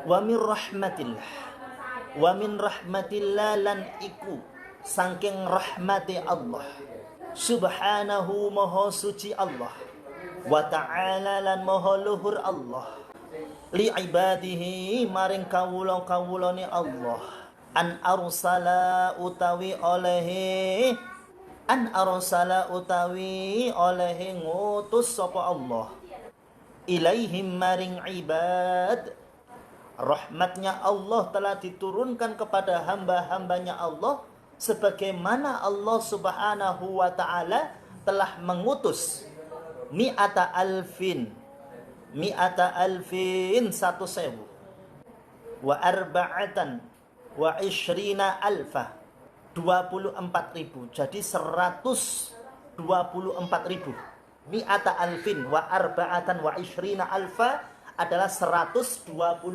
Wa min rahmatillah, wa min rahmatillah lan iku saking rahmati Allah subhanahu maha suci Allah, wa ta'ala lan maha luhur Allah, li ibadihi maring kawula-kawulane Allah, an arsala utawi olehe ngutus sapa Allah ilaihim maring ibad. Rahmatnya Allah telah diturunkan kepada hamba-hambanya Allah, sebagaimana Allah subhanahu wa ta'ala telah mengutus mi'ata alfin 1,000 wa arba'atan wa ishrina alfa 24,000, jadi 124,000. Mi'ata alfin wa arba'atan wa ishrina alfa adalah 124,000.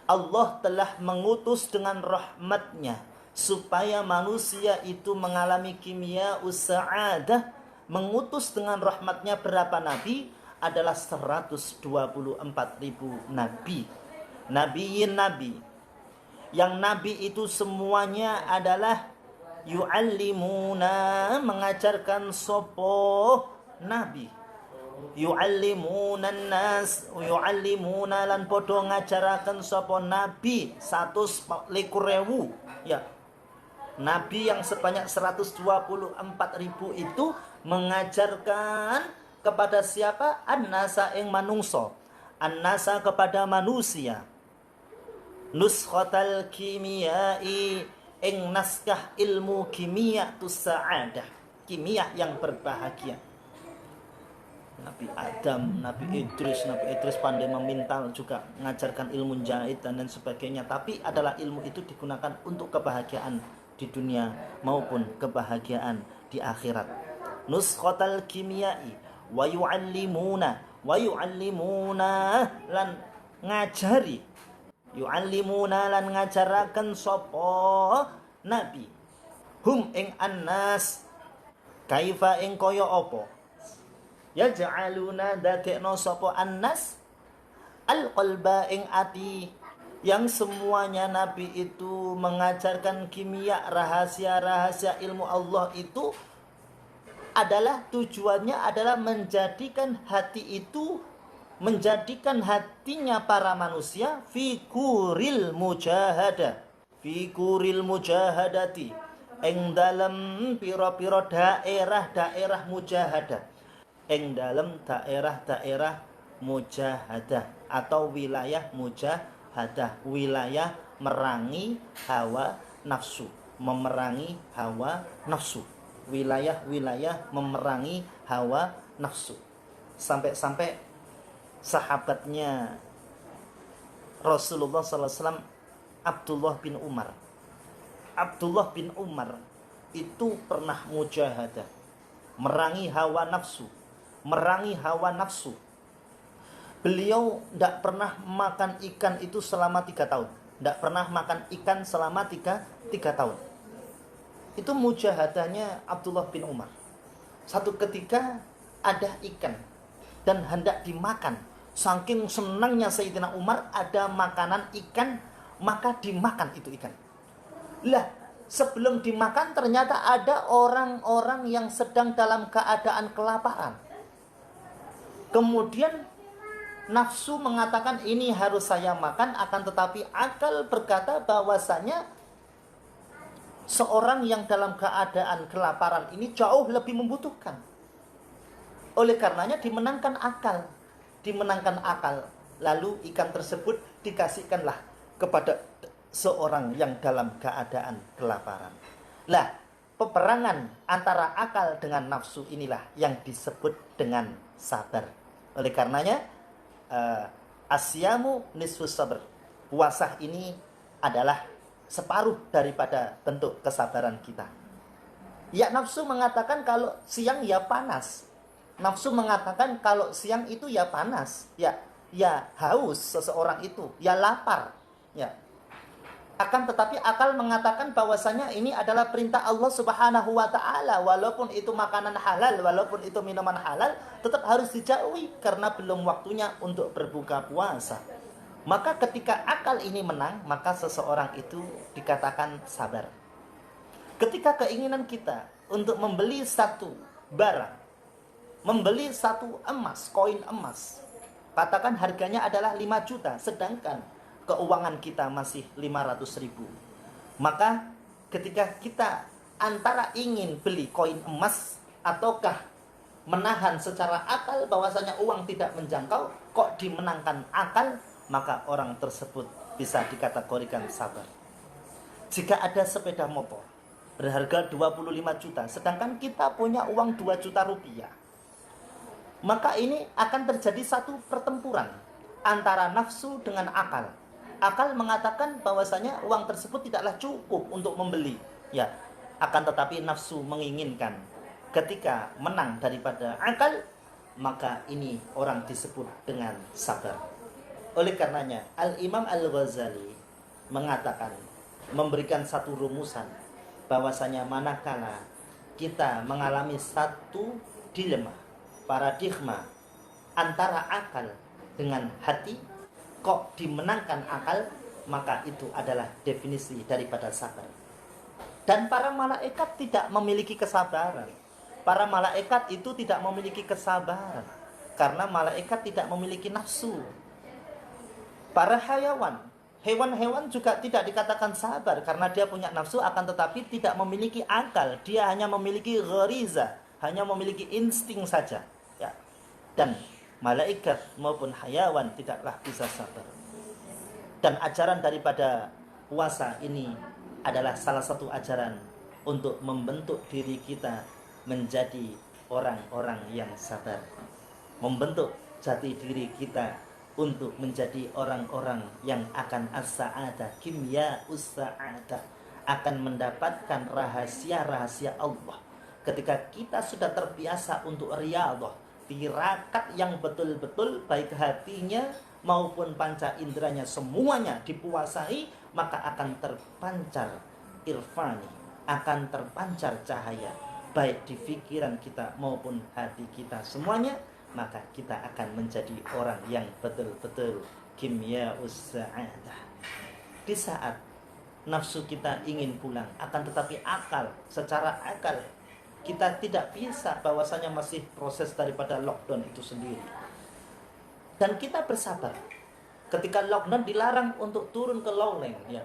Allah telah mengutus dengan rahmatnya supaya manusia itu mengalami kimia sa'adah. Mengutus dengan rahmatnya berapa nabi? Adalah 124,000 nabi. Nabi. Yang nabi itu semuanya adalah yu'allimuna, mengajarkan sopo nabi. Yu'allimuna nas, yu'allimuna lan podo ngajaraken sapa nabi 124,000 ya. Nabi yang sebanyak 124,000 itu mengajarkan kepada siapa? An-nasa ing manungso. An-nasa kepada manusia. Nuskhatal kimiyai ing naskah ilmu kimia sa'adah, kimia yang berbahagia. Nabi Adam, Nabi Idris pandai memintal, juga mengajarkan ilmu jahit dan lain sebagainya. Tapi adalah ilmu itu digunakan untuk kebahagiaan di dunia maupun kebahagiaan di akhirat. Nuskhatal kimiyai wa yu'allimuna lan ngajari, yu'allimuna lan ngajaraken sapa nabi hum ing annas kaifa ing kaya apa ya ja'aluna dadekno sapa annas al-qalba ing ati, yang semuanya nabi itu mengajarkan kimia, rahasia-rahasia ilmu Allah itu adalah tujuannya adalah menjadikan hatinya para manusia fi kuril mujahadati ing dalem pira-pira daerah mujahadah, ing dalam daerah mujahadah atau wilayah mujahadah, wilayah memerangi hawa nafsu, wilayah memerangi hawa nafsu. Sampai sahabatnya Rasulullah SAW, Abdullah bin Umar itu pernah mujahadah, merangi hawa nafsu. Beliau tidak pernah makan ikan itu selama 3 tahun. Itu mujahadahnya Abdullah bin Umar. Satu ketika ada ikan dan hendak dimakan. Saking senangnya Sayyidina Umar ada makanan ikan, maka dimakan itu ikan. Lah, sebelum dimakan ternyata ada orang-orang yang sedang dalam keadaan kelaparan. Kemudian nafsu mengatakan ini harus saya makan, akan tetapi akal berkata bahwasanya seorang yang dalam keadaan kelaparan ini jauh lebih membutuhkan. Oleh karenanya dimenangkan akal. Lalu ikan tersebut dikasihkanlah kepada seorang yang dalam keadaan kelaparan. Lah, peperangan antara akal dengan nafsu inilah yang disebut dengan sabar. Oleh karenanya asyamu nisfus sabr. Puasa ini adalah separuh daripada bentuk kesabaran kita. Ya, nafsu mengatakan kalau siang ya panas. Nafsu mengatakan kalau siang itu ya panas, ya haus seseorang itu, ya lapar, ya. Akan tetapi akal mengatakan bahwasanya ini adalah perintah Allah Subhanahu wa taala, walaupun itu makanan halal, walaupun itu minuman halal, tetap harus dijauhi karena belum waktunya untuk berbuka puasa. Maka ketika akal ini menang, maka seseorang itu dikatakan sabar. Ketika keinginan kita untuk membeli satu barang, membeli satu emas, koin emas, katakan harganya adalah 5 juta, sedangkan keuangan kita masih 500 ribu. Maka ketika kita antara ingin beli koin emas ataukah menahan secara akal bahwasanya uang tidak menjangkau, kok dimenangkan akal, maka orang tersebut bisa dikategorikan sabar. Jika ada sepeda motor berharga 25 juta, sedangkan kita punya uang 2 juta rupiah, maka ini akan terjadi satu pertempuran antara nafsu dengan akal. Akal mengatakan bahwasanya uang tersebut tidaklah cukup untuk membeli, ya, akan tetapi nafsu menginginkan. Ketika menang daripada akal, maka ini orang disebut dengan sabar. Oleh karenanya Al-Imam Al-Ghazali mengatakan, memberikan satu rumusan bahwasanya manakala kita mengalami satu dilema, paradigma antara akal dengan hati, kok dimenangkan akal, maka itu adalah definisi daripada sabar. Dan para malaikat tidak memiliki kesabaran. Para malaikat itu tidak memiliki kesabaran karena malaikat tidak memiliki nafsu. Para hewan-hewan juga tidak dikatakan sabar karena dia punya nafsu, akan tetapi tidak memiliki akal. Dia hanya memiliki ghariza, hanya memiliki insting saja, ya. Dan malaikat maupun hayawan tidaklah bisa sabar. Dan ajaran daripada puasa ini adalah salah satu ajaran untuk membentuk diri kita menjadi orang-orang yang sabar, membentuk jati diri kita untuk menjadi orang-orang yang akan as-sa'adah, kimya us-sa'adah, akan mendapatkan rahasia-rahasia Allah. Ketika kita sudah terbiasa untuk riyadhah, tirakat yang betul-betul baik hatinya maupun panca inderanya semuanya dipuasai, maka akan terpancar irfani, akan terpancar cahaya baik di pikiran kita maupun hati kita semuanya. Maka kita akan menjadi orang yang betul-betul kimya us-sa'adah. Di saat nafsu kita ingin pulang, akan tetapi akal, secara akal kita tidak bisa, bahwasanya masih proses daripada lockdown itu sendiri. Dan kita bersabar. Ketika lockdown dilarang untuk turun ke lowland, ya,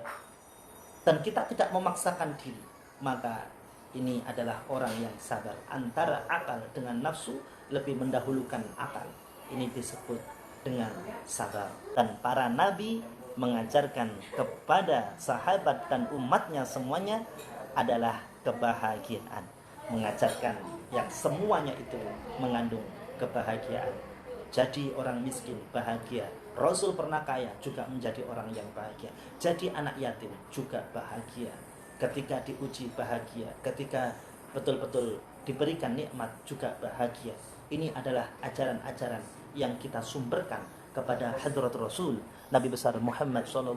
dan kita tidak memaksakan diri, maka ini adalah orang yang sabar. Antara akal dengan nafsu lebih mendahulukan akal. Ini disebut dengan sabar. Dan para nabi mengajarkan kepada sahabat dan umatnya semuanya adalah kebahagiaan. Mengajarkan yang semuanya itu mengandung kebahagiaan. Jadi orang miskin bahagia. Rasul pernah kaya juga menjadi orang yang bahagia. Jadi anak yatim juga bahagia. Ketika diuji bahagia. Ketika betul-betul diberikan nikmat juga bahagia. Ini adalah ajaran-ajaran yang kita sumberkan kepada hadrat Rasul Nabi besar Muhammad SAW.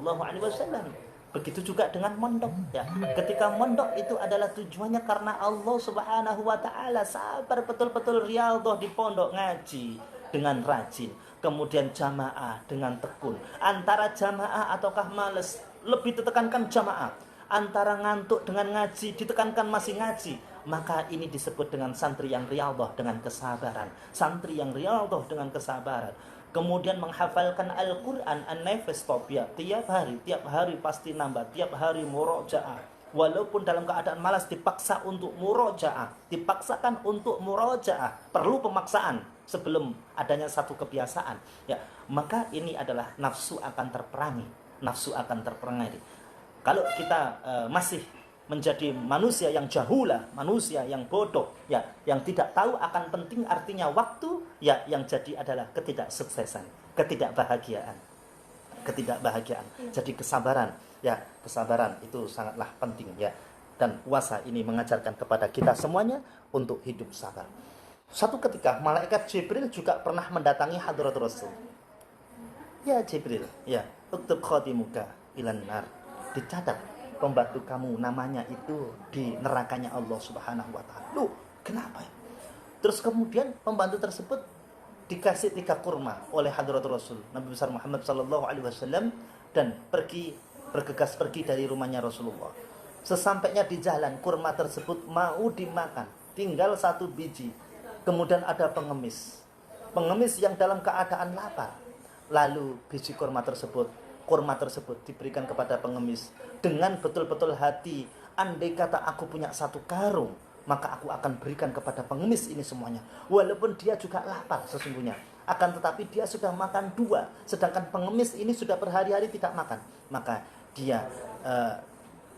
Begitu juga dengan mondok, ya. Ketika mondok itu adalah tujuannya karena Allah Subhanahu wa taala, sabar betul-betul riyadhah di pondok, ngaji dengan rajin, kemudian jamaah dengan tekun. Antara jamaah ataukah males, lebih ditekankan jamaah. Antara ngantuk dengan ngaji, ditekankan masih ngaji. Maka ini disebut dengan santri yang riyadhah dengan kesabaran. Santri yang riyadhah dengan kesabaran. Kemudian menghafalkan Al-Quran, an-nafis tobia, tiap hari pasti nambah, tiap hari murojaah. Walaupun dalam keadaan malas dipaksa untuk murojaah, dipaksakan untuk murojaah, perlu pemaksaan sebelum adanya satu kebiasaan, ya. Maka ini adalah nafsu akan terperangi, nafsu akan terperangi. Kalau kita masih menjadi manusia yang jahula, manusia yang bodoh, ya, yang tidak tahu akan penting artinya waktu, ya, yang jadi adalah ketidaksuksesan, ketidakbahagiaan. Jadi kesabaran, ya, kesabaran itu sangatlah penting, ya. Dan puasa ini mengajarkan kepada kita semuanya untuk hidup sabar. Satu ketika malaikat Jibril juga pernah mendatangi hadrat Rasul. Ya Jibril, ya, uktub khatimuka ilan nar. Dicatat pembantu kamu namanya itu di nerakanya Allah Subhanahu wa taala. Loh, kenapa? Terus kemudian pembantu tersebut dikasih 3 kurma oleh Hadratul Rasul Nabi besar Muhammad sallallahu alaihi wasallam dan bergegas pergi dari rumahnya Rasulullah. Sesampainya di jalan, kurma tersebut mau dimakan, tinggal 1 biji. Kemudian ada pengemis yang dalam keadaan lapar. Lalu biji kurma tersebut diberikan kepada pengemis dengan betul-betul hati. Andai kata aku punya 1 karung, maka aku akan berikan kepada pengemis ini semuanya. Walaupun dia juga lapar sesungguhnya, akan tetapi dia sudah makan 2, sedangkan pengemis ini sudah berhari-hari tidak makan. Maka dia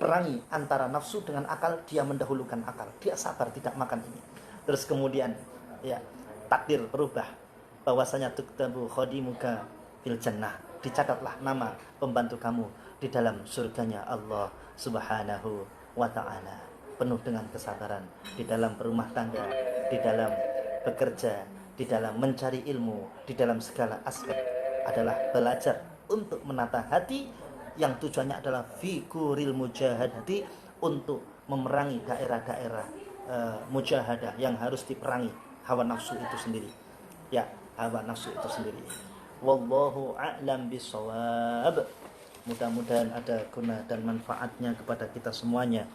perangi antara nafsu dengan akal, dia mendahulukan akal. Dia sabar tidak makan ini. Terus kemudian ya takdir berubah, bahwasanya tuktabu khadimuka fil jannah, dicatatlah nama pembantu kamu di dalam surganya Allah Subhanahu wa taala. Penuh dengan kesabaran di dalam berumah tangga, di dalam bekerja, di dalam mencari ilmu, di dalam segala aspek adalah belajar untuk menata hati yang tujuannya adalah fikuril mujahadati, untuk memerangi daerah-daerah mujahadah yang harus diperangi, hawa nafsu itu sendiri. Ya, hawa nafsu itu sendiri. Wallahu a'lam bishawab. Mudah-mudahan ada guna dan manfaatnya kepada kita semuanya.